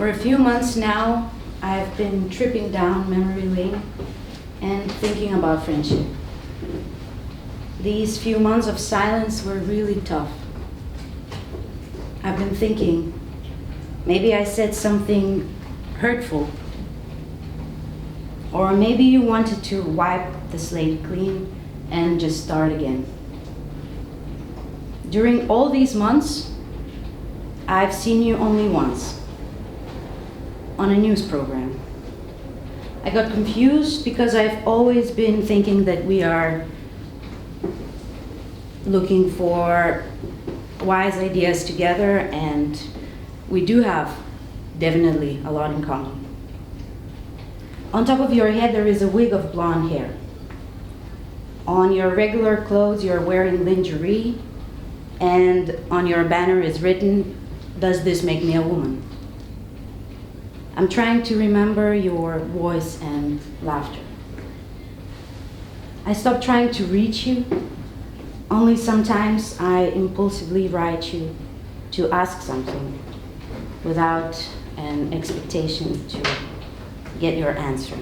For a few months now, I've been tripping down memory lane and thinking about friendship. These few months of silence were really tough. I've been thinking, maybe I said something hurtful. Or maybe you wanted to wipe the slate clean and just start again. During all these months, I've seen you only once, on a news program. I got confused because I've always been thinking that we are looking for wise ideas together, and we do have definitely a lot in common. On top of your head there is a wig of blonde hair. On your regular clothes you're wearing lingerie, and on your banner is written, "Does this make me a woman?" I'm trying to remember your voice and laughter. I stopped trying to reach you. Only sometimes I impulsively write you to ask something without an expectation to get your answer.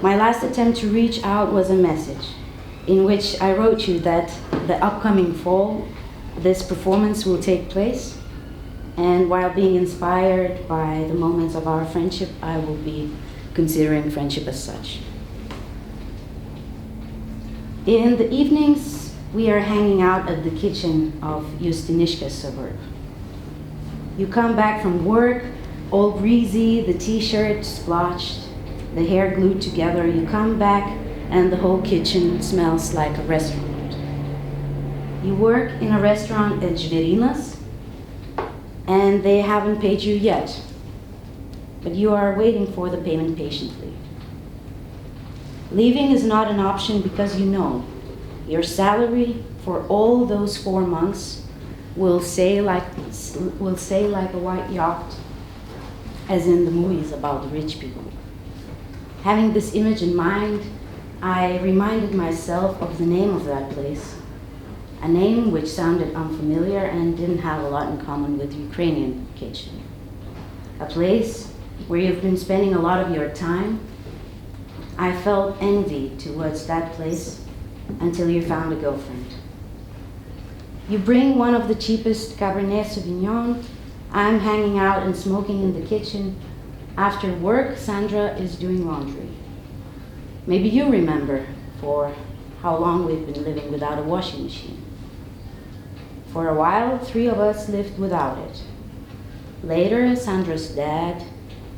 My last attempt to reach out was a message in which I wrote you that the upcoming fall, this performance will take place, and while being inspired by the moments of our friendship, I will be considering friendship as such. In the evenings, we are hanging out at the kitchen of Justiniškės suburb. You come back from work, all greasy, the t-shirt splotched, the hair glued together. You come back and the whole kitchen smells like a restaurant. You work in a restaurant at Žvėrynas, and they haven't paid you yet, but you are waiting for the payment patiently. Leaving is not an option because you know your salary for all those 4 months will sail like a white yacht, as in the movies about the rich people. Having this image in mind, I reminded myself of the name of that place, a name which sounded unfamiliar and didn't have a lot in common with Ukrainian kitchen. A place where you've been spending a lot of your time. I felt envy towards that place until you found a girlfriend. You bring one of the cheapest Cabernet Sauvignon. I'm hanging out and smoking in the kitchen. After work, Sandra is doing laundry. Maybe you remember for how long we've been living without a washing machine. For a while, 3 of us lived without it. Later, Sandra's dad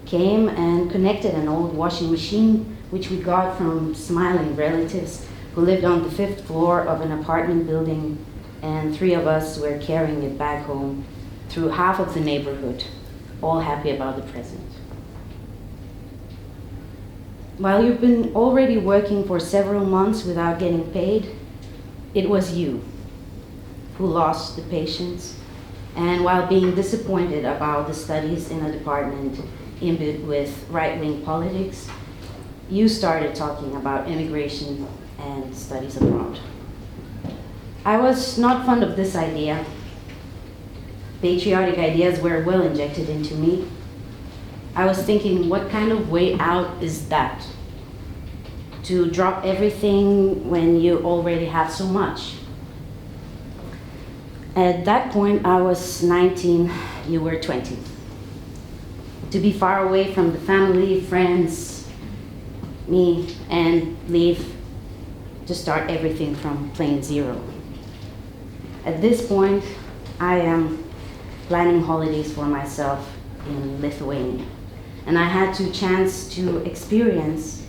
came and connected an old washing machine which we got from smiling relatives who lived on the 5th floor of an apartment building, and 3 of us were carrying it back home through half of the neighborhood, all happy about the present. While you've been already working for several months without getting paid, it was you who lost the patience, and while being disappointed about the studies in a department imbued with right-wing politics, you started talking about immigration and studies abroad. I was not fond of this idea. Patriotic ideas were well injected into me. I was thinking, what kind of way out is that? To drop everything when you already have so much. At that point, I was 19, you were 20. To be far away from the family, friends, me, and leave to start everything from plain zero. At this point, I am planning holidays for myself in Lithuania. And I had to chance to experience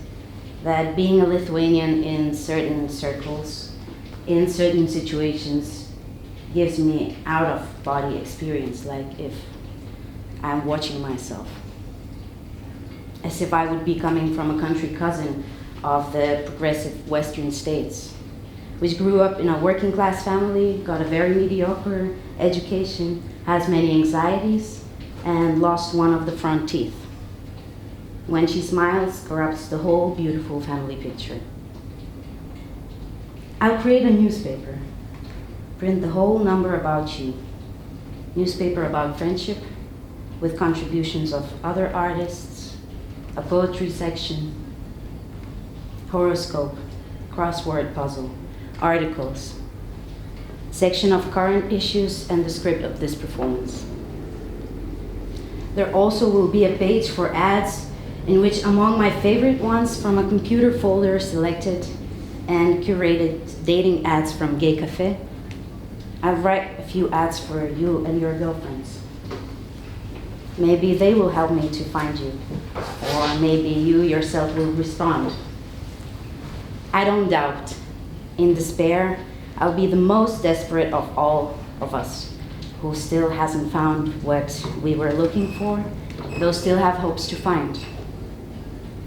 that being a Lithuanian in certain circles, in certain situations, gives me out-of-body experience, like if I'm watching myself. As if I would be coming from a country cousin of the progressive Western states, which grew up in a working class family, got a very mediocre education, has many anxieties, and lost one of the front teeth. When she smiles, corrupts the whole beautiful family picture. I'll create a newspaper, print the whole number about you. Newspaper about friendship, with contributions of other artists, a poetry section, horoscope, crossword puzzle, articles, section of current issues, and the script of this performance. There also will be a page for ads in which, among my favorite ones from a computer folder selected and curated dating ads from Gay Cafe, I'll write a few ads for you and your girlfriends. Maybe they will help me to find you, or maybe you yourself will respond. I don't doubt. In despair, I'll be the most desperate of all of us, who still hasn't found what we were looking for, though still have hopes to find.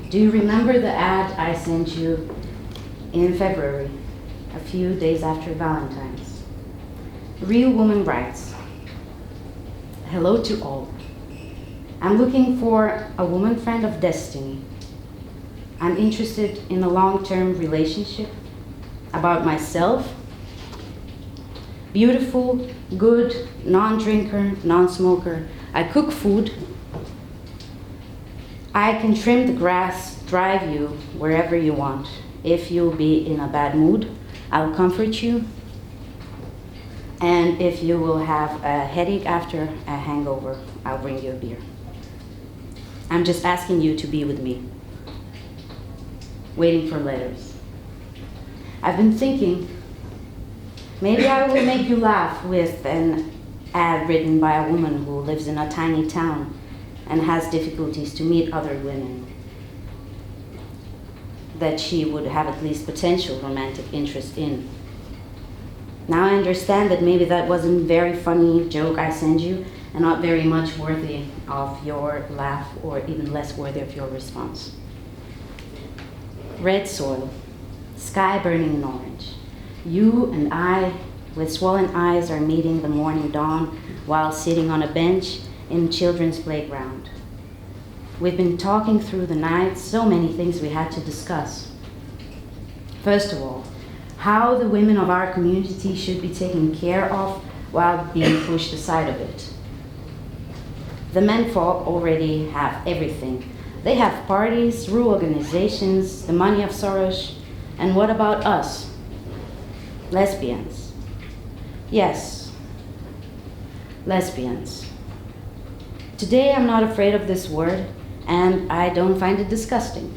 Do you remember the ad I sent you in February, a few days after Valentine's? Real Woman writes, "Hello to all. I'm looking for a woman friend of destiny. I'm interested in a long-term relationship, about myself. Beautiful, good, non-drinker, non-smoker. I cook food. I can trim the grass, drive you wherever you want. If you'll be in a bad mood, I'll comfort you. And if you will have a headache after a hangover, I'll bring you a beer. I'm just asking you to be with me." Waiting for letters. I've been thinking, maybe I will make you laugh with an ad written by a woman who lives in a tiny town and has difficulties to meet other women that she would have at least potential romantic interest in. Now I understand that maybe that wasn't a very funny joke I sent you, and not very much worthy of your laugh, or even less worthy of your response. Red soil, sky burning in orange. You and I, with swollen eyes, are meeting the morning dawn while sitting on a bench in children's playground. We've been talking through the night, so many things we had to discuss. First of all, how the women of our community should be taken care of while being pushed aside of it. The menfolk already have everything. They have parties, rule organizations, the money of Soros, and what about us? Lesbians. Yes, lesbians. Today I'm not afraid of this word, and I don't find it disgusting.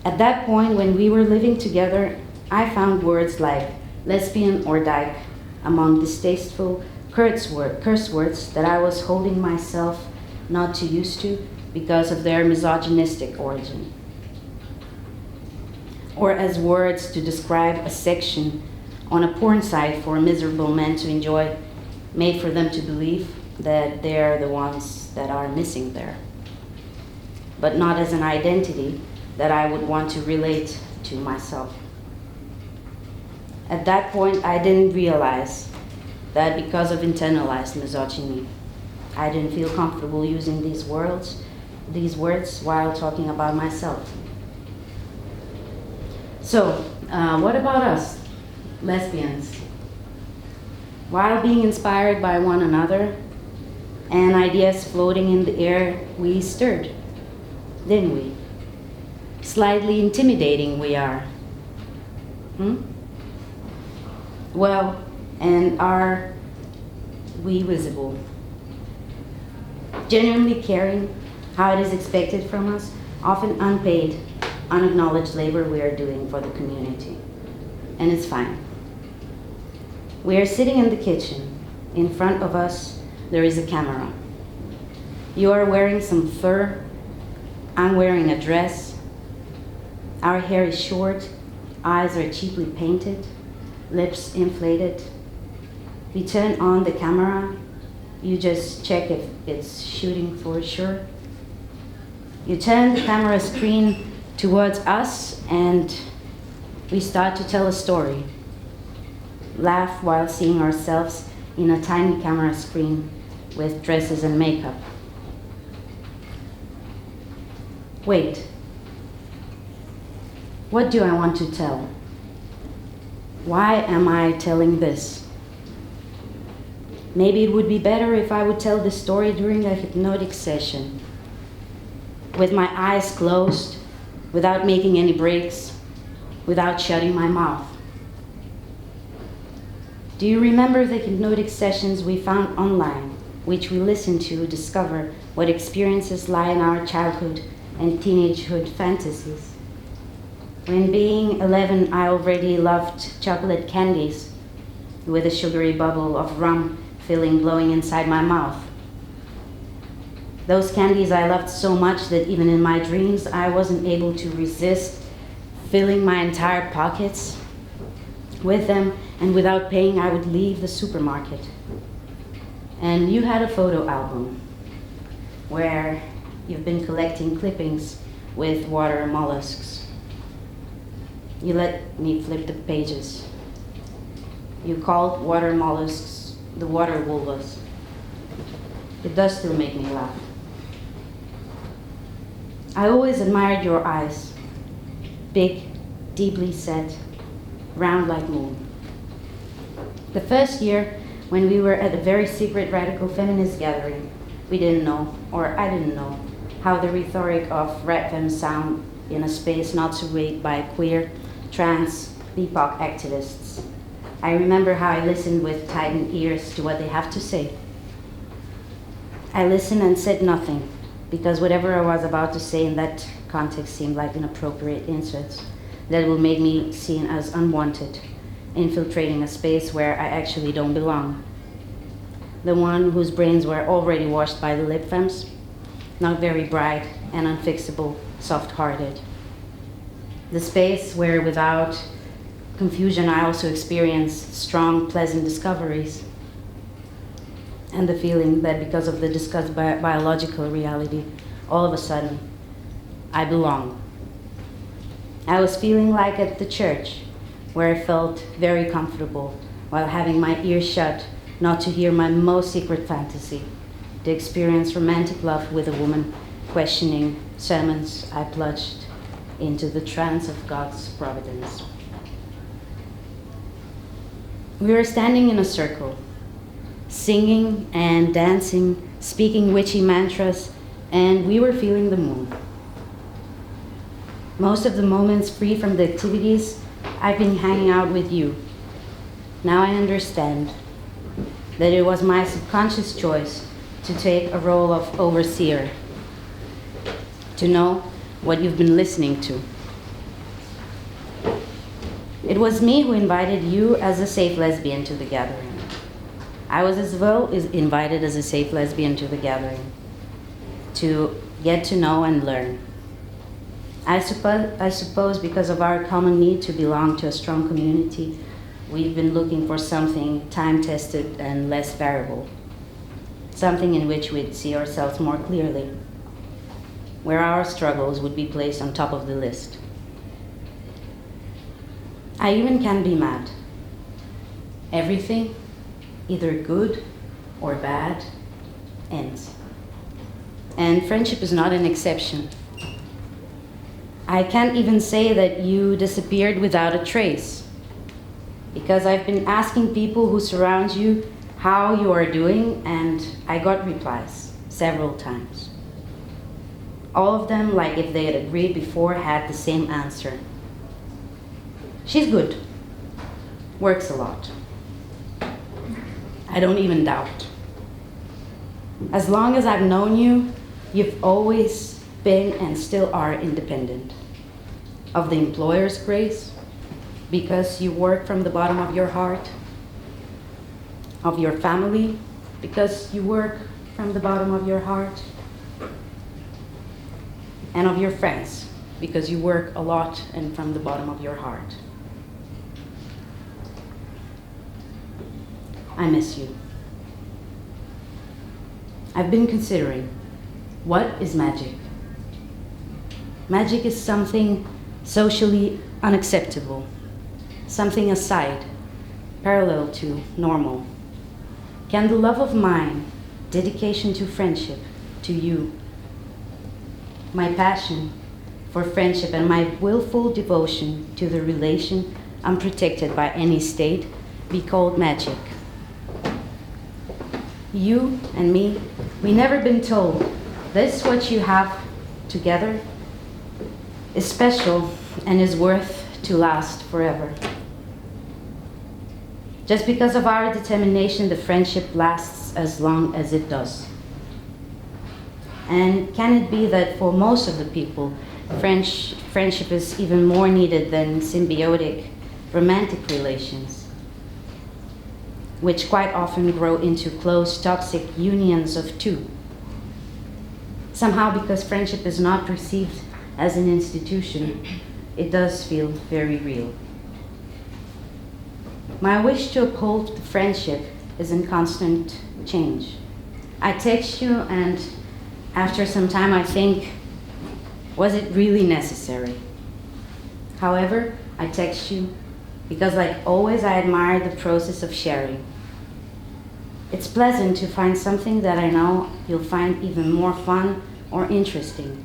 At that point, when we were living together, I found words like lesbian or dyke among distasteful curse words that I was holding myself not too used to because of their misogynistic origin. Or as words to describe a section on a porn site for miserable men to enjoy, made for them to believe that they're the ones that are missing there, but not as an identity that I would want to relate to myself. At that point, I didn't realize that because of internalized misogyny, I didn't feel comfortable using these words while talking about myself. So, what about us, lesbians? While being inspired by one another and ideas floating in the air, we stirred, didn't we? Slightly intimidating we are. Well, and are we visible? Genuinely caring how it is expected from us, often unpaid, unacknowledged labor we are doing for the community. And it's fine. We are sitting in the kitchen. In front of us, there is a camera. You are wearing some fur. I'm wearing a dress. Our hair is short. Eyes are cheaply painted. Lips inflated. We turn on the camera. You just check if it's shooting for sure. You turn the camera screen towards us and we start to tell a story. Laugh while seeing ourselves in a tiny camera screen with dresses and makeup. Wait, what do I want to tell? Why am I telling this? Maybe it would be better if I would tell the story during a hypnotic session, with my eyes closed, without making any breaks, without shutting my mouth. Do you remember the hypnotic sessions we found online, which we listened to discover what experiences lie in our childhood and teenagehood fantasies? When being 11, I already loved chocolate candies with a sugary bubble of rum filling blowing inside my mouth. Those candies I loved so much that even in my dreams I wasn't able to resist filling my entire pockets with them, and without paying I would leave the supermarket. And you had a photo album where you've been collecting clippings with water mollusks. You let me flip the pages. You called water mollusks the water vulvas. It does still make me laugh. I always admired your eyes, big, deeply set, round like moon. The first year, when we were at a very secret radical feminist gathering, we didn't know, or I didn't know, how the rhetoric of red femme sound in a space not surveyed by queer, trans, BIPOC activists. I remember how I listened with tightened ears to what they have to say. I listened and said nothing, because whatever I was about to say in that context seemed like inappropriate insults that will make me seen as unwanted, infiltrating a space where I actually don't belong. The one whose brains were already washed by the lip femmes, not very bright and unfixable, soft-hearted. The space where without confusion I also experienced strong, pleasant discoveries, and the feeling that because of the discussed biological reality, all of a sudden, I belong. I was feeling like at the church, where I felt very comfortable while having my ears shut, not to hear my most secret fantasy, to experience romantic love with a woman questioning sermons I plunged into the trance of God's providence. We were standing in a circle, singing and dancing, speaking witchy mantras, and we were feeling the moon. Most of the moments free from the activities, I've been hanging out with you. Now I understand that it was my subconscious choice to take a role of overseer, to know what you've been listening to. It was me who invited you as a safe lesbian to the gathering. I was as well invited as a safe lesbian to the gathering, to get to know and learn. I suppose because of our common need to belong to a strong community, we've been looking for something time-tested and less variable, something in which we'd see ourselves more clearly, where our struggles would be placed on top of the list. I even can be mad. Everything, either good or bad, ends. And friendship is not an exception. I can't even say that you disappeared without a trace, because I've been asking people who surround you how you are doing, and I got replies several times. All of them, like if they had agreed before, had the same answer. She's good, works a lot. I don't even doubt. As long as I've known you, you've always been and still are independent of the employer's grace, because you work from the bottom of your heart, of your family, because you work from the bottom of your heart, and of your friends, because you work a lot and from the bottom of your heart. I miss you. I've been considering, what is magic? Magic is something socially unacceptable, something aside, parallel to normal. Can the love of mine, dedication to friendship, to you, my passion for friendship and my willful devotion to the relation unprotected by any state, be called magic? You and me, we never been told this what you have together is special and is worth to last forever. Just because of our determination, the friendship lasts as long as it does. And can it be that for most of the people, friendship is even more needed than symbiotic romantic relations, which quite often grow into close, toxic unions of two? Somehow, because friendship is not perceived as an institution, it does feel very real. My wish to uphold the friendship is in constant change. I text you, and after some time I think, was it really necessary? However, I text you because, like always, I admire the process of sharing. It's pleasant to find something that I know you'll find even more fun or interesting.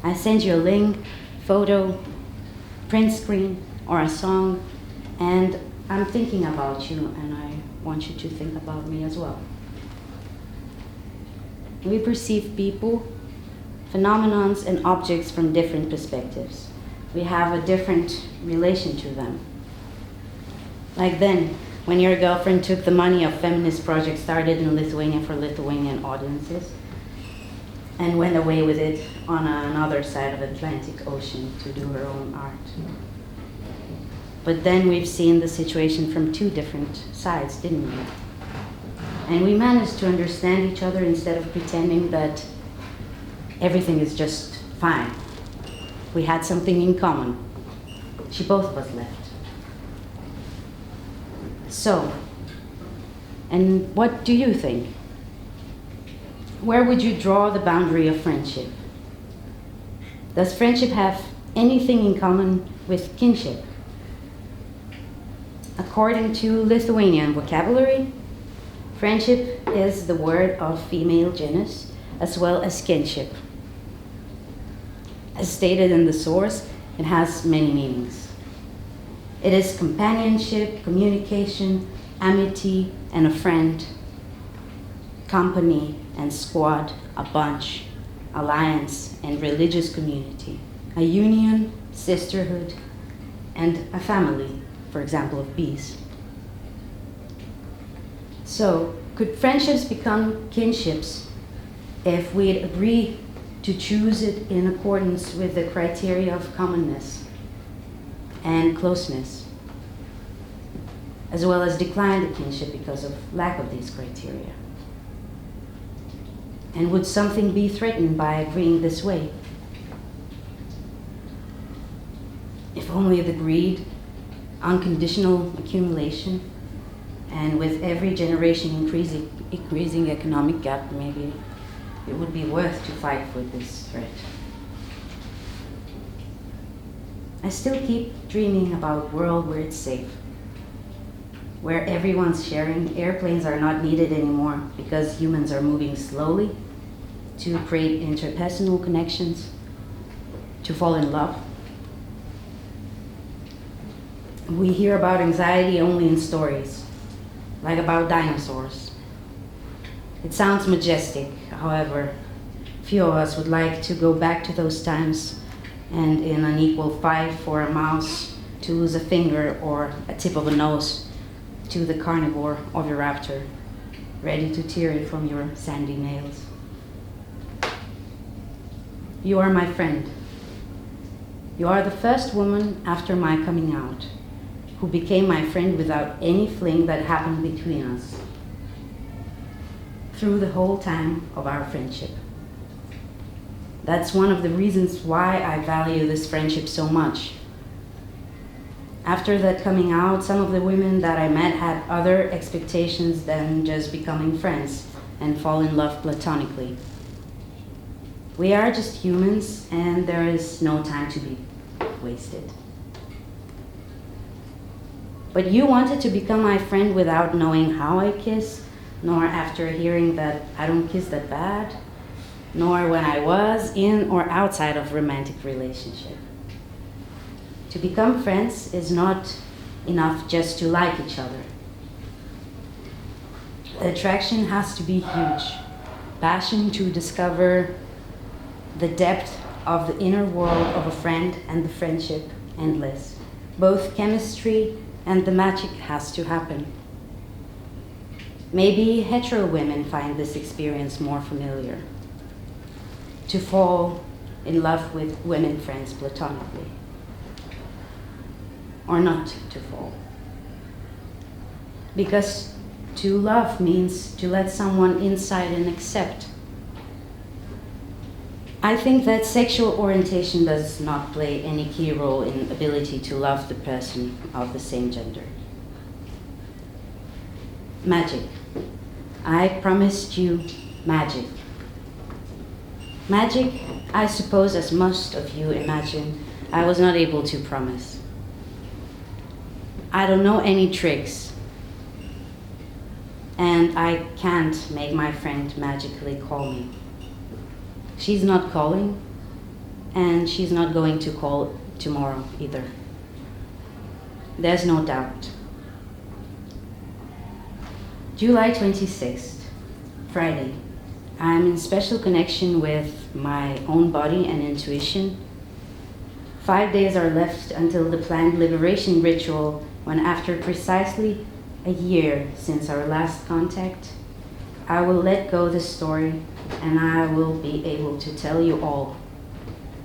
I send you a link, photo, print screen, or a song, and I'm thinking about you, and I want you to think about me as well. We perceive people, phenomenons, and objects from different perspectives. We have a different relation to them. Like then, when your girlfriend took the money of feminist projects started in Lithuania for Lithuanian audiences and went away with it on another side of the Atlantic Ocean to do her own art. But then we've seen the situation from two different sides, didn't we? And we managed to understand each other instead of pretending that everything is just fine. We had something in common. She both of us left. So, and what do you think? Where would you draw the boundary of friendship? Does friendship have anything in common with kinship? According to Lithuanian vocabulary, friendship is the word of female genus as well as kinship. As stated in the source, it has many meanings. It is companionship, communication, amity, and a friend, company and squad, a bunch, alliance, and religious community, a union, sisterhood, and a family, for example, of bees. So, could friendships become kinships if we'd agree to choose it in accordance with the criteria of commonness and closeness, as well as decline the kinship because of lack of these criteria? And would something be threatened by agreeing this way? If only the greed, unconditional accumulation, and with every generation increasing economic gap, maybe it would be worth to fight for this threat. I still keep dreaming about a world where it's safe, where everyone's sharing. Airplanes are not needed anymore because humans are moving slowly to create interpersonal connections, to fall in love. We hear about anxiety only in stories, like about dinosaurs. It sounds majestic, however, few of us would like to go back to those times and in an equal fight for a mouse to lose a finger or a tip of a nose to the carnivore oviraptor, ready to tear it from your sandy nails. You are my friend. You are the first woman after my coming out who became my friend without any fling that happened between us through the whole time of our friendship. That's one of the reasons why I value this friendship so much. After that coming out, some of the women that I met had other expectations than just becoming friends and fall in love platonically. We are just humans, and there is no time to be wasted. But you wanted to become my friend without knowing how I kiss, nor after hearing that I don't kiss that bad, nor when I was in or outside of romantic relationship. To become friends is not enough just to like each other. Attraction has to be huge. Passion to discover the depth of the inner world of a friend and the friendship endless. Both chemistry and the magic has to happen. Maybe hetero women find this experience more familiar. To fall in love with women friends platonically. Or not to fall. Because to love means to let someone inside and accept. I think that sexual orientation does not play any key role in ability to love the person of the same gender. Magic. I promised you magic. Magic, I suppose, as most of you imagine, I was not able to promise. I don't know any tricks, and I can't make my friend magically call me. She's not calling, and she's not going to call tomorrow either. There's no doubt. July 26th, Friday. I'm in special connection with my own body and intuition. 5 days are left until the planned liberation ritual, when after precisely a year since our last contact, I will let go the story and I will be able to tell you all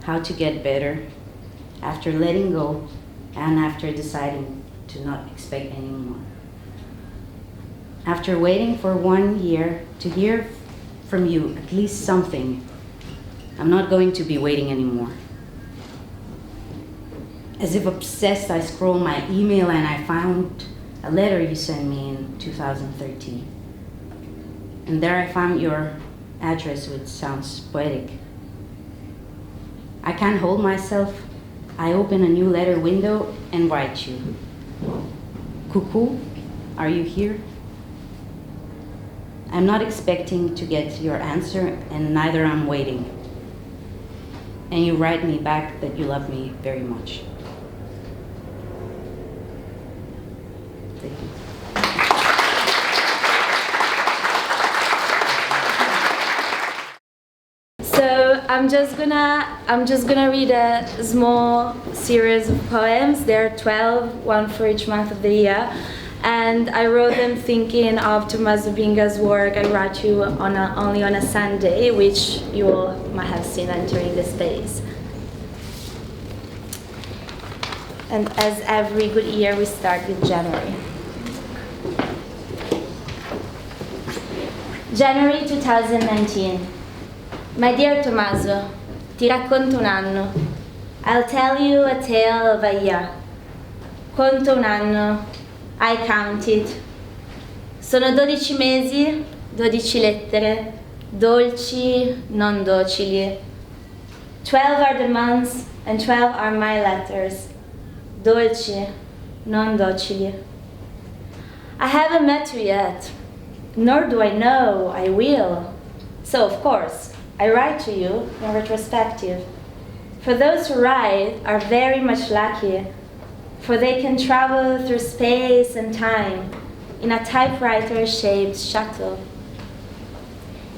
how to get better after letting go and after deciding to not expect any more. After waiting for 1 year to hear from you at least something, I'm not going to be waiting anymore. As if obsessed, I scroll my email and I found a letter you sent me in 2013. And there I found your address, which sounds poetic. I can't hold myself. I open a new letter window and write you. Cuckoo, are you here? I'm not expecting to get your answer, and neither I'm waiting. And you write me back that you love me very much. Thank you. So I'm just gonna read a small series of poems. There are 12, one for each month of the year. And I wrote them thinking of Tomaso Binga's work, I Write You Only on a Sunday, which you all might have seen entering the space. And as every good year, we start with January. January 2019. My dear Tomaso, ti racconto un anno. I'll tell you a tale of a year. Conto un anno. I counted. Sono 12 mesi, 12 lettere, dolci, non docili. 12 are the months, and 12 are my letters. Dolci, non docili. I haven't met you yet, nor do I know I will. So, of course, I write to you in retrospective. For those who write are very much lucky, for they can travel through space and time in a typewriter-shaped shuttle.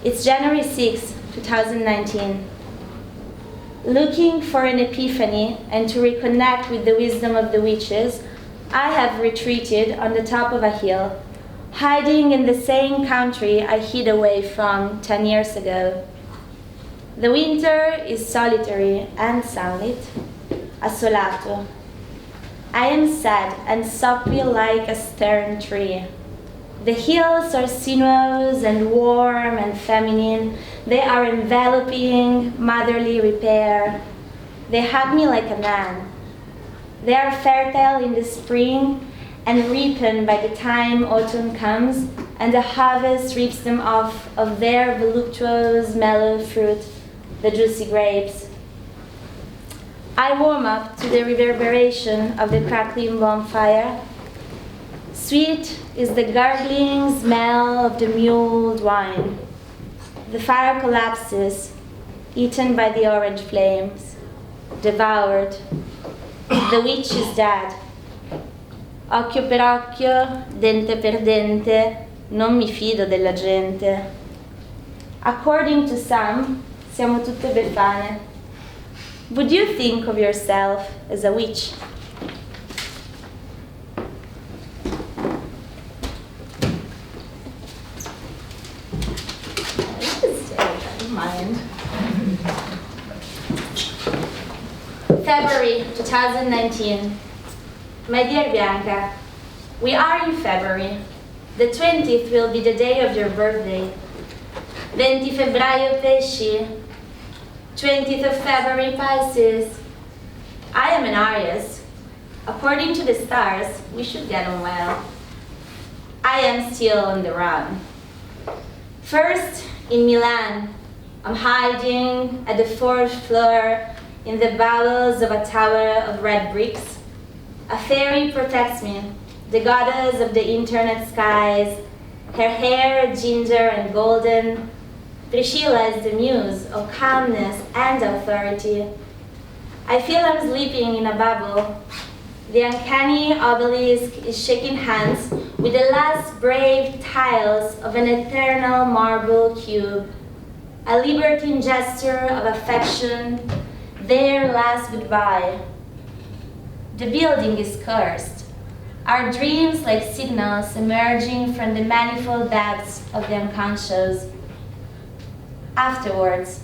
It's January 6, 2019. Looking for an epiphany and to reconnect with the wisdom of the witches, I have retreated on the top of a hill, hiding in the same country I hid away from 10 years ago. The winter is solitary and sunlit, assolato. I am sad and soppy like a stern tree. The hills are sinuous and warm and feminine. They are enveloping motherly repair. They hug me like a man. They are fertile in the spring and ripen by the time autumn comes and the harvest rips them off of their voluptuous mellow fruit, the juicy grapes. I warm up to the reverberation of the crackling bonfire. Sweet is the gurgling smell of the mulled wine. The fire collapses, eaten by the orange flames, devoured. The witch is dead. Occhio per occhio, dente per dente, non mi fido della gente. According to some, siamo tutte befane. Would you think of yourself as a witch? Mind. February 2019. My dear Bianca, we are in February. The 20th will be the day of your birthday. 20 febbraio pesci. 20th of February Pisces. I am an Aries. According to the stars, we should get on well. I am still on the run. First, in Milan, I'm hiding at the 4th floor in the bowels of a tower of red bricks. A fairy protects me, the goddess of the internet skies, her hair ginger and golden. Priscilla is the muse of calmness and authority. I feel I'm sleeping in a bubble. The uncanny obelisk is shaking hands with the last brave tiles of an eternal marble cube. A libertine gesture of affection, their last goodbye. The building is cursed. Our dreams like signals emerging from the manifold depths of the unconscious. Afterwards,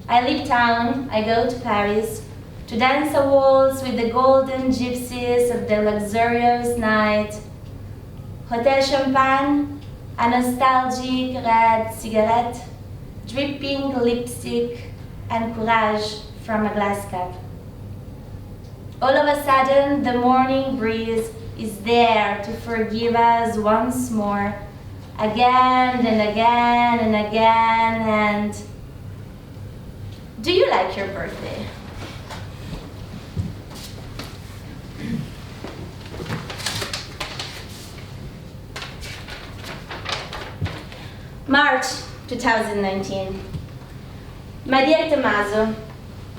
I leave town, I go to Paris, to dance a waltz with the golden gypsies of the luxurious night. Hotel Champagne, a nostalgic red cigarette, dripping lipstick and courage from a glass cup. All of a sudden, the morning breeze is there to forgive us once more, again and again and again, and... Do you like your birthday? March 2019. My dear Tomaso,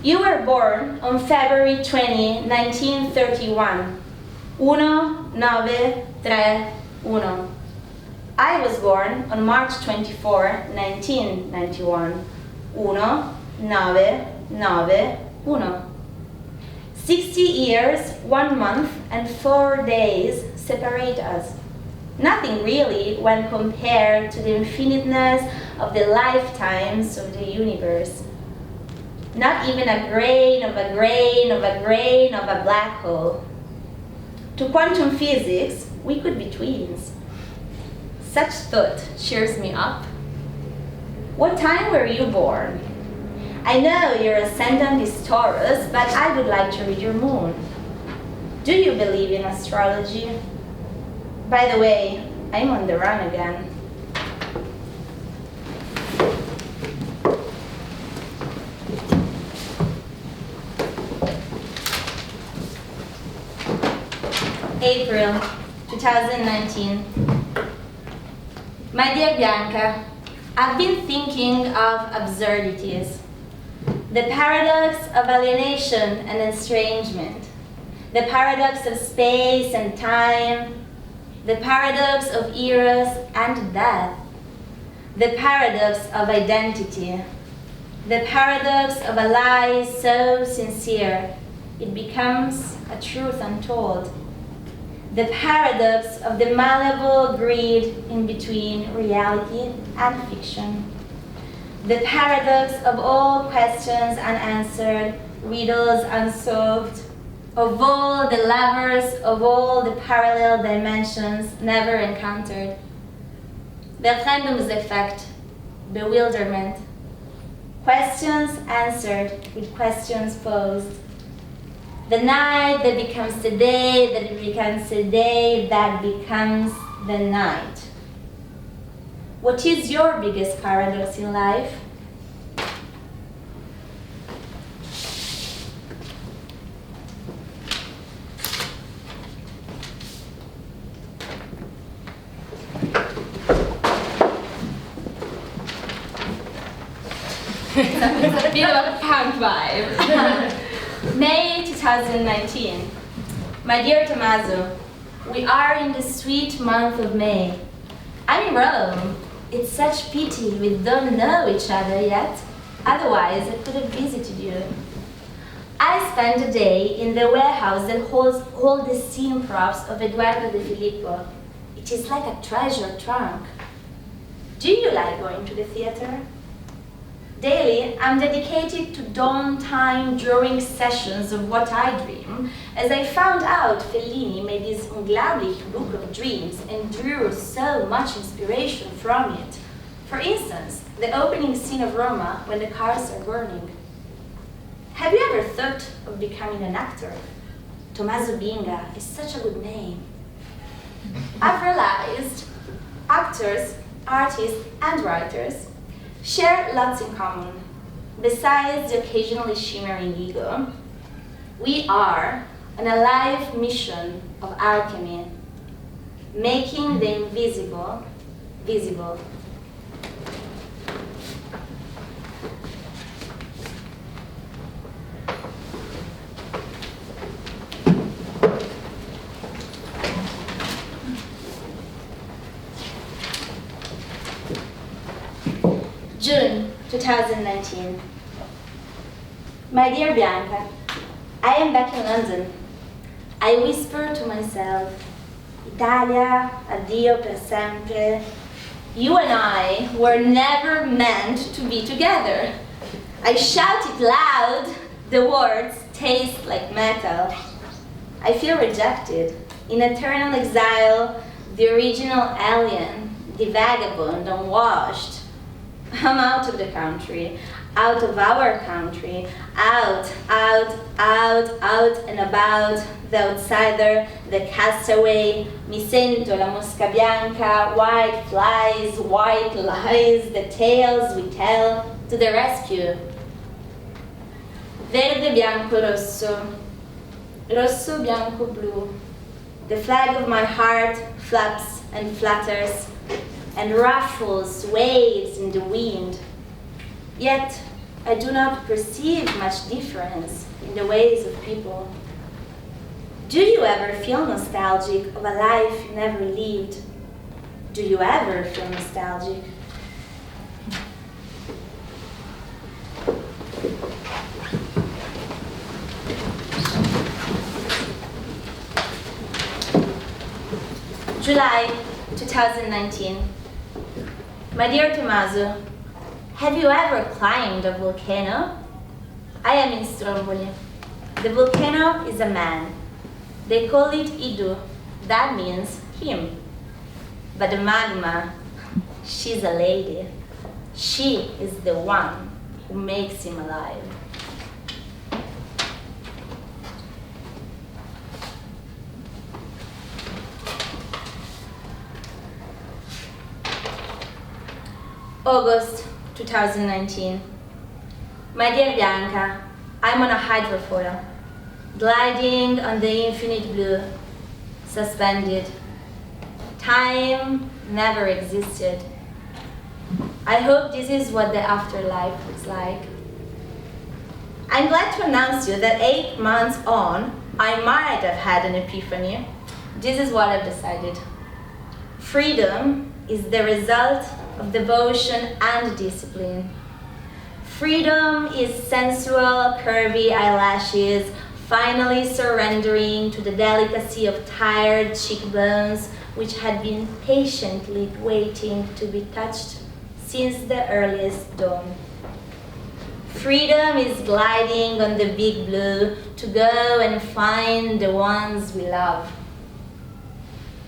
you were born on February 20, 1931. 1931. I was born on March 24, 1991. 1991. 60 years, 1 month, and 4 days separate us. Nothing really when compared to the infiniteness of the lifetimes of the universe. Not even a grain of a grain of a grain of a black hole. To quantum physics, we could be twins. Such thought cheers me up. What time were you born? I know your ascendant is Taurus, but I would like to read your moon. Do you believe in astrology? By the way, I'm on the run again. April 2019. My dear Bianca, I've been thinking of absurdities. The paradox of alienation and estrangement. The paradox of space and time. The paradox of eros and death. The paradox of identity. The paradox of a lie so sincere it becomes a truth untold. The paradox of the malleable grid in between reality and fiction. The paradox of all questions unanswered, riddles unsolved, of all the lovers, of all the parallel dimensions never encountered. The Verfremdungseffekt, bewilderment. Questions answered with questions posed. The night that becomes the day, that it becomes the day, that becomes the night. What is your biggest paradox in life? It's a bit of a punk vibe. May 2019. My dear Tomaso, we are in the sweet month of May. I'm in Rome. It's such pity we don't know each other yet. Otherwise, I could have visited you. I spent a day in the warehouse that holds all the scene props of Eduardo de Filippo. It is like a treasure trunk. Do you like going to the theater? Daily, I'm dedicated to dawn-time drawing sessions of what I dream, as I found out Fellini made this unglaublich book of dreams and drew so much inspiration from it. For instance, the opening scene of Roma when the cars are burning. Have you ever thought of becoming an actor? Tomaso Binga is such a good name. I've realized actors, artists, and writers share lots in common. Besides the occasionally shimmering ego, we are on a life mission of alchemy, making the invisible visible. June 2019. My dear Bianca, I am back in London. I whisper to myself, Italia, addio per sempre. You and I were never meant to be together. I shout it loud, the words taste like metal. I feel rejected, in eternal exile, the original alien, the vagabond, unwashed. I'm out of the country, out of our country, out and about, the outsider, the castaway, mi sento la mosca bianca, white flies, white lies, the tales we tell, to the rescue. Verde, bianco, rosso, rosso, bianco, blu. The flag of my heart flaps and flutters, and ruffles, waves in the wind. Yet, I do not perceive much difference in the ways of people. Do you ever feel nostalgic of a life you never lived? Do you ever feel nostalgic? July 2019. My dear Tommaso, have you ever climbed a volcano? I am in Stromboli. The volcano is a man. They call it Idu. That means him. But the magma, she's a lady. She is the one who makes him alive. August 2019. My dear Bianca, I'm on a hydrofoil, gliding on the infinite blue, suspended. Time never existed. I hope this is what the afterlife looks like. I'm glad to announce you that 8 months on, I might have had an epiphany. This is what I've decided. Freedom is the result of devotion and discipline. Freedom is sensual, curvy eyelashes, finally surrendering to the delicacy of tired cheekbones, which had been patiently waiting to be touched since the earliest dawn. Freedom is gliding on the big blue to go and find the ones we love.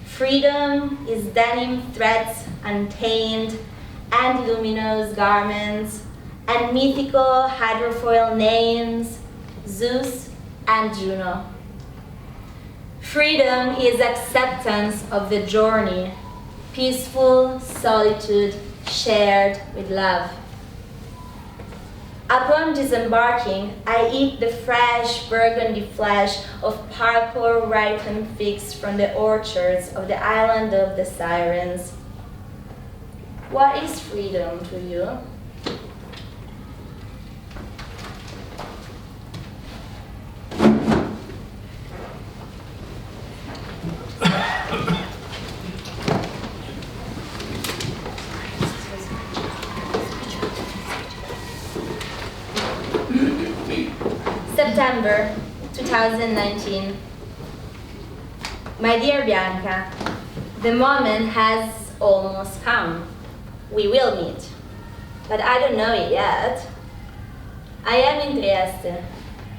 Freedom is denim threads untamed, and luminous garments, and mythical hydrofoil names, Zeus and Juno. Freedom is acceptance of the journey, peaceful solitude shared with love. Upon disembarking, I eat the fresh burgundy flesh of parkour ripened figs from the orchards of the island of the Sirens. What is freedom to you? November 2019. My dear Bianca, the moment has almost come. We will meet, but I don't know it yet. I am in Trieste,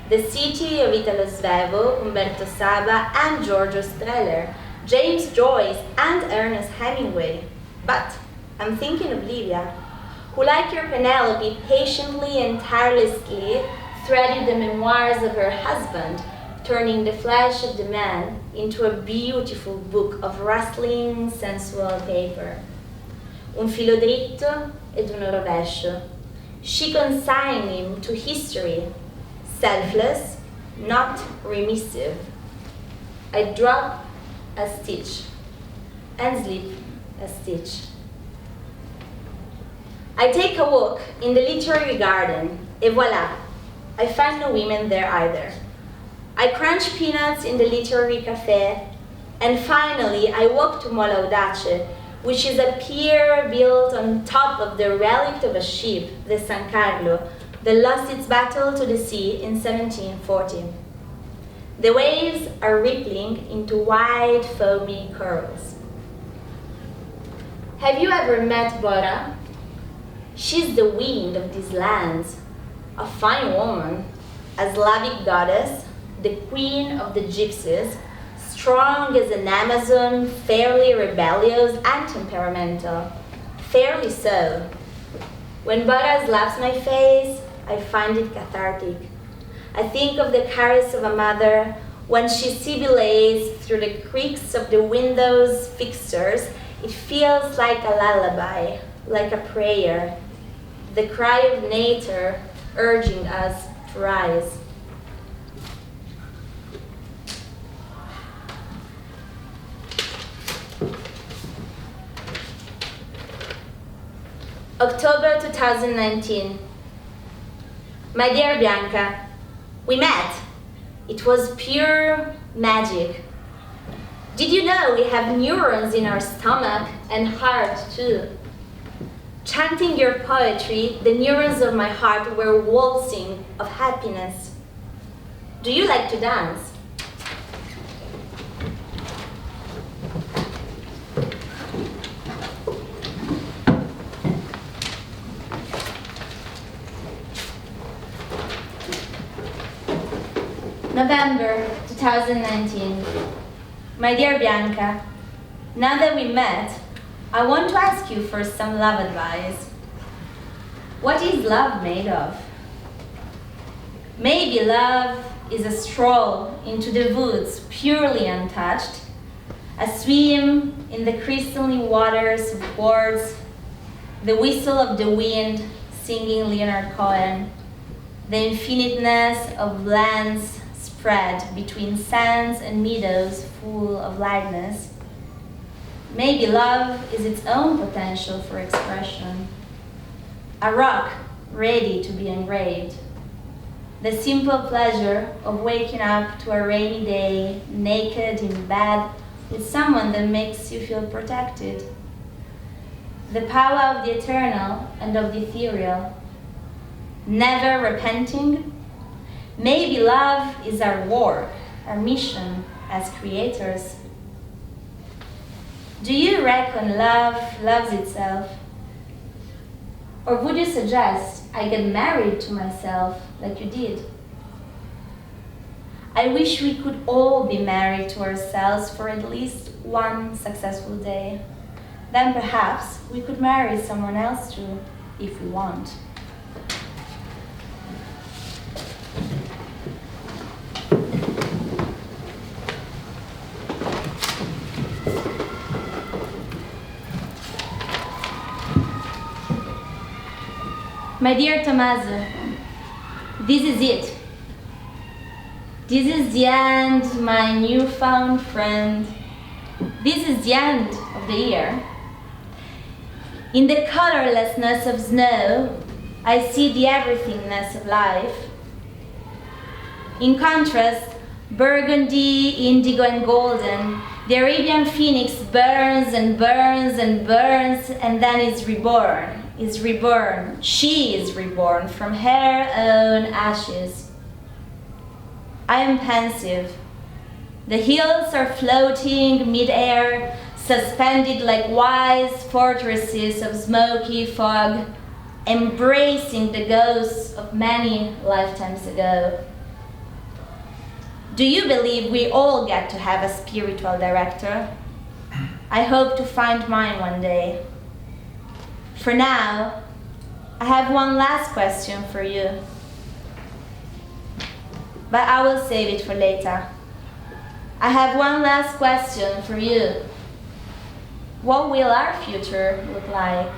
the city of Italo Svevo, Umberto Saba, and Giorgio Streller, James Joyce, and Ernest Hemingway. But I'm thinking of Livia, who, like your Penelope, patiently and tirelessly threaded the memoirs of her husband, turning the flesh of the man into a beautiful book of rustling, sensual paper. Un filo dritto ed uno rovescio. She consigned him to history, selfless, not remissive. I drop a stitch and slip a stitch. I take a walk in the literary garden, et voila, I find no women there either. I crunch peanuts in the literary cafe, and finally I walk to Mola Audace, which is a pier built on top of the relic of a ship, the San Carlo, that lost its battle to the sea in 1740. The waves are rippling into wide, foamy curls. Have you ever met Bora? She's the wind of these lands, a fine woman, a Slavic goddess, the queen of the gypsies, strong as an Amazon, fairly rebellious and temperamental. Fairly so. When Bora slaps my face, I find it cathartic. I think of the caress of a mother when she sibilates through the creaks of the window's fixtures. It feels like a lullaby, like a prayer, the cry of nature urging us to rise. October 2019. My dear Bianca, we met. It was pure magic. Did you know we have neurons in our stomach and heart too? Chanting your poetry, the neurons of my heart were waltzing of happiness. Do you like to dance? November 2019. My dear Bianca, now that we met, I want to ask you for some love advice. What is love made of? Maybe love is a stroll into the woods purely untouched, a swim in the crystalline waters of quartz, the whistle of the wind singing Leonard Cohen, the infiniteness of lands spread between sands and meadows full of lightness. Maybe love is its own potential for expression. A rock ready to be engraved. The simple pleasure of waking up to a rainy day, naked in bed, with someone that makes you feel protected. The power of the eternal and of the ethereal. Never repenting. Maybe love is our work, our mission as creators. Do you reckon love loves itself? Or would you suggest I get married to myself like you did? I wish we could all be married to ourselves for at least one successful day. Then perhaps we could marry someone else too, if we want. My dear Tomaso, this is it. This is the end, my newfound friend. This is the end of the year. In the colorlessness of snow, I see the everythingness of life. In contrast, burgundy, indigo, and golden, the Arabian phoenix burns and burns and burns, and then is reborn. She is reborn from her own ashes. I am pensive. The hills are floating mid-air, suspended like wise fortresses of smoky fog, embracing the ghosts of many lifetimes ago. Do you believe we all get to have a spiritual director? I hope to find mine one day. For now, I have one last question for you, but I will save it for later. I have one last question for you. What will our future look like?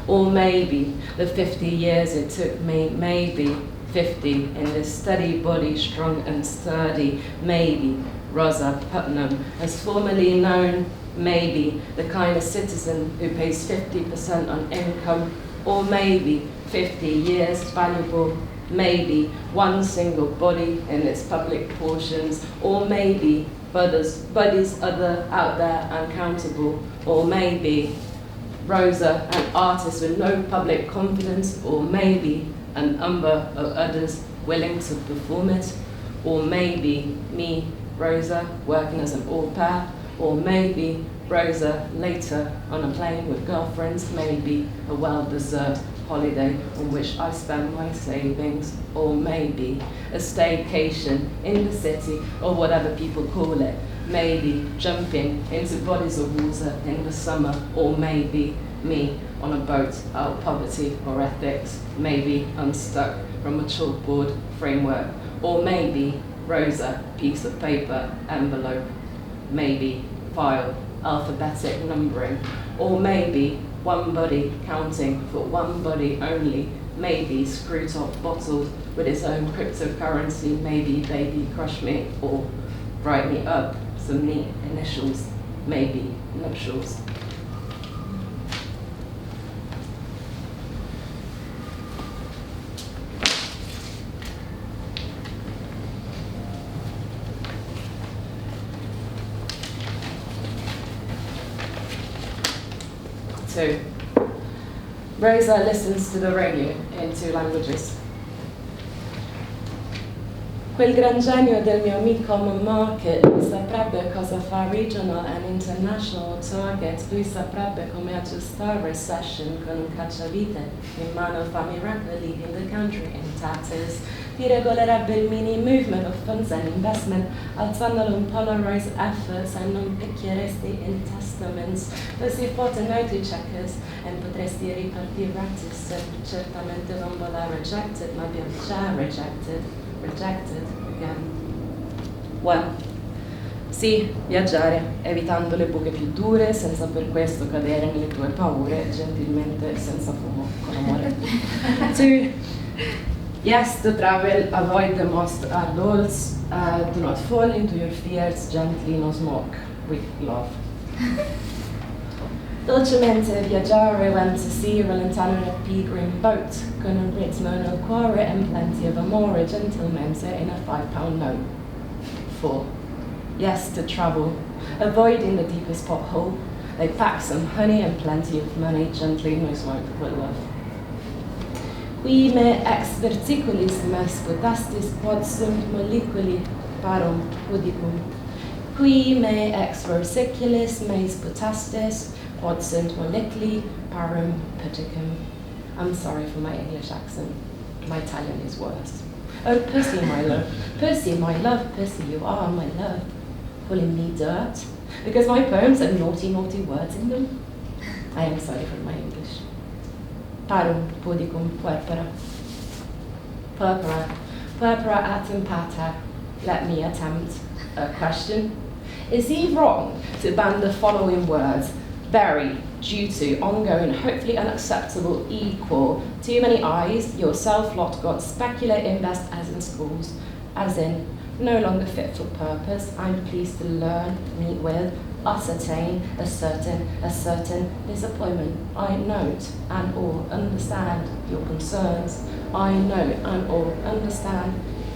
Or maybe the 50 years it took me, maybe 50 in this steady body, strong and sturdy, maybe Rosa Putnam, as formerly known, maybe the kind of citizen who pays 50% on income, or maybe 50 years valuable, maybe one single body in its public portions, or maybe bodies other out there uncountable, or maybe Rosa, an artist with no public confidence, or maybe an number of others willing to perform it, or maybe me, Rosa, working as an au pair, or maybe Rosa later on a plane with girlfriends, maybe a well-deserved holiday on which I spend my savings, or maybe a staycation in the city, or whatever people call it, maybe jumping into bodies of water in the summer, or maybe me on a boat out of poverty or ethics, maybe unstuck from a chalkboard framework, or maybe Rosa, piece of paper, envelope, maybe file, alphabetic numbering, or maybe one body counting for one body only, maybe screw top bottled with its own cryptocurrency, maybe baby crush me or write me up some neat initials, maybe nuptials. So, Rosa listens to the radio in 2 languages. Quel gran genio del mio amico market, lui saprebbe cosa fa regional and international target, lui saprebbe come aggiustare session con un cacciavite in mano fa miracoli in the country in taxes. Ti regolerebbe il mini movement of funds and investment, alzandolo un polarized efforts e non picchieresti in testaments. Così forte note checkers e potresti ripartire certamente non voler rejected, ma abbiamo già rejected again. Well, sì, viaggiare, evitando le buche più dure, senza per questo cadere nelle tue paure, gentilmente, senza fumo, con amore. 2. Yes, to travel, avoid the most adults, do not fall into your fears, gently, no smoke, with love. Dolcemente viaggiare, went to sea, rallentare a pilgrim boat, con un ritmo nel cuore and plenty of amore, gentilmente in a £5 note. 4. Yes, to travel, avoiding the deepest pothole, they pack some honey and plenty of money, gently, no smoke, with love. Qui me ex verticulis mes potastis quod sunt moleculi parum pudicum. Qui me ex versiculis mes potastis quod sunt moleculi parum pudicum. I'm sorry for my English accent. My Italian is worse. Oh, pussy, my love, pussy, my love, pussy, you are my love. Calling me dirt, because my poems have naughty, naughty words in them. I am sorry for my English. Parum pudicum puerpera. Puerpera atum pater. Let me attempt a question. Is he wrong to ban the following words? Very, due to, ongoing, hopefully unacceptable, equal, too many eyes, yourself, lot, got, speculate, invest, as in schools, as in, no longer fit for purpose, I'm pleased to learn, meet with, ascertain, ascertain, disappointment. I note and or understand your concerns. I note and or understand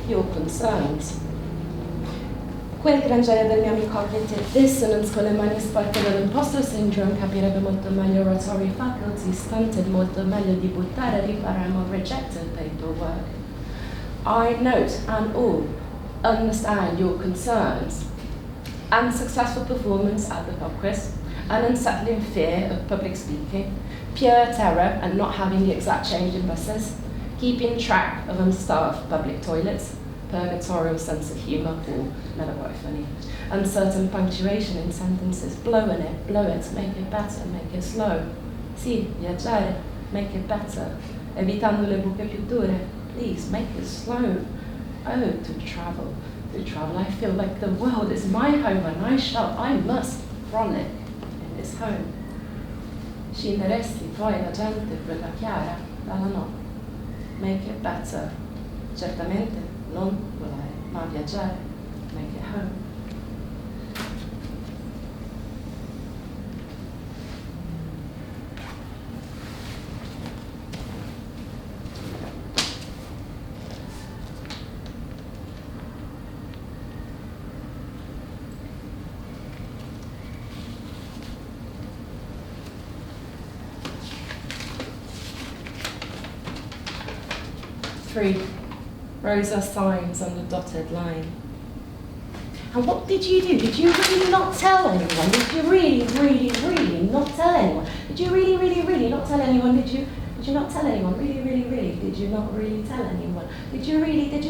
your concerns. Quel gran gioia del mio amico cognitive dissonance con le mani sporche dell'imposter syndrome capirebbe molto meglio oratory faculty, stunted molto meglio di buttare e rifare more rejected paperwork. I note and all understand your concerns. Unsuccessful performance at the pub quiz, an unsettling fear of public speaking, pure terror and not having the exact change in buses, keeping track of unstaffed public toilets, purgatorial sense of humour, or never quite funny, uncertain punctuation in sentences, blow it, make it better, make it slow. Sì, viaggiare, make it better, evitando le buche più dure, please, make it slow. Oh, to travel, I feel like the world is my home and I must frolic in this home. Scenderesti poi la gente quella chiara dalla notte, make it better, certamente non volare, ma viaggiare, make it home. Three, Rosa signs on the dotted line. And what did you do? Did you really not tell anyone? Did you really not tell anyone? Did you really not tell anyone? Did you not tell anyone? Really? Did you not really tell anyone? Did you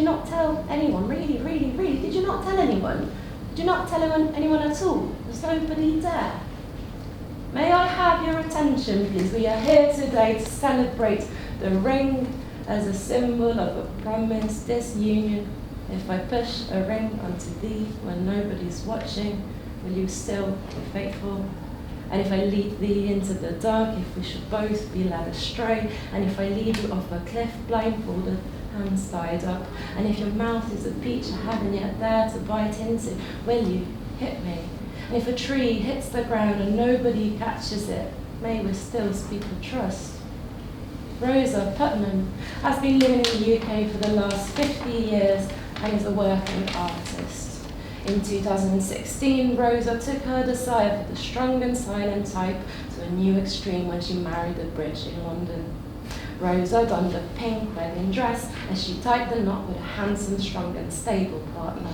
not tell anyone? Really? Did you not tell anyone? Did you not tell anyone at all? There's nobody there. May I have your attention, please? We are here today to celebrate the ring as a symbol of a promise, this union. If I push a ring onto thee when nobody's watching, will you still be faithful? And if I lead thee into the dark, if we should both be led astray, and if I lead you off a cliff blindfolded, hands tied up, and if your mouth is a peach I haven't yet dared to bite into, will you hit me? And if a tree hits the ground and nobody catches it, may we still speak of trust? Rosa Putnam has been living in the UK for the last 50 years and is a working artist. In 2016, Rosa took her desire for the strong and silent type to a new extreme when she married a Bridge in London. Rosa donned a pink wedding dress as she tied the knot with a handsome, strong and stable partner.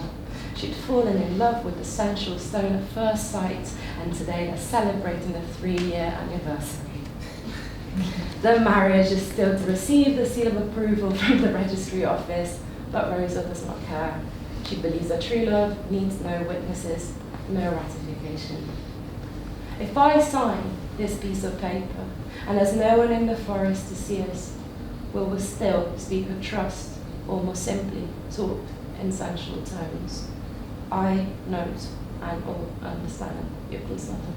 She'd fallen in love with the sensual stone at first sight, and today they're celebrating the 3-year anniversary. The marriage is still to receive the seal of approval from the registry office, but Rosa does not care. She believes that true love needs no witnesses, no ratification. If I sign this piece of paper, and there's no one in the forest to see us, will we still speak of trust, or more simply, talk in sensual terms? I note and all understand equals nothing.